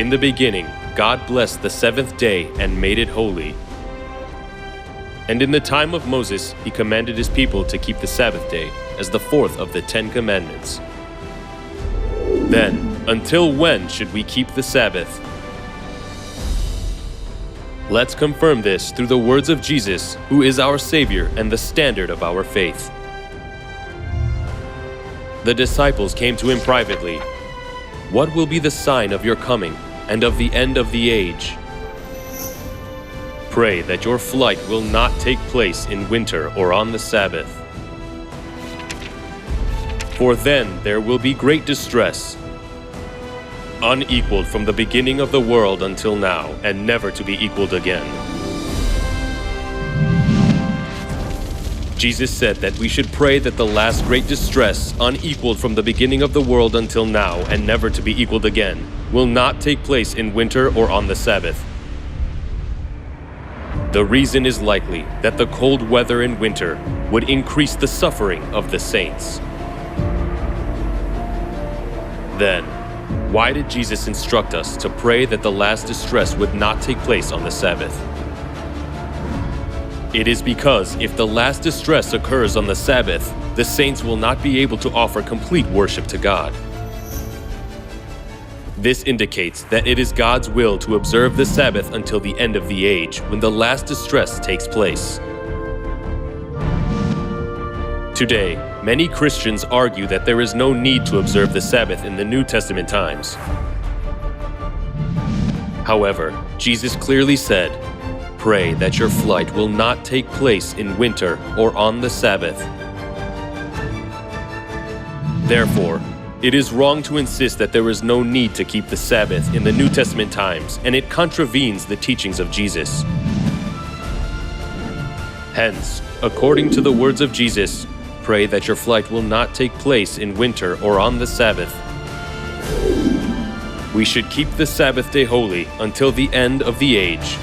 In the beginning, God blessed the seventh day and made it holy. And in the time of Moses, he commanded his people to keep the Sabbath day as the fourth of the 10 commandments. Then, until when should we keep the Sabbath? Let's confirm this through the words of Jesus, who is our Savior and the standard of our faith. The disciples came to him privately. "What will be the sign of your coming and of the end of the age? Pray that your flight will not take place in winter or on the Sabbath. For then there will be great distress, unequaled from the beginning of the world until now, and never to be equaled again." Jesus said that we should pray that the last great distress, unequaled from the beginning of the world until now, and never to be equaled again, will not take place in winter or on the Sabbath. The reason is likely that the cold weather in winter would increase the suffering of the saints. Then, why did Jesus instruct us to pray that the last distress would not take place on the Sabbath? It is because if the last distress occurs on the Sabbath, the saints will not be able to offer complete worship to God. This indicates that it is God's will to observe the Sabbath until the end of the age, when the last distress takes place. Today, many Christians argue that there is no need to observe the Sabbath in the New Testament times. However, Jesus clearly said, "Pray that your flight will not take place in winter or on the Sabbath." Therefore, it is wrong to insist that there is no need to keep the Sabbath in the New Testament times, and it contravenes the teachings of Jesus. Hence, according to the words of Jesus, pray that your flight will not take place in winter or on the Sabbath. We should keep the Sabbath day holy until the end of the age.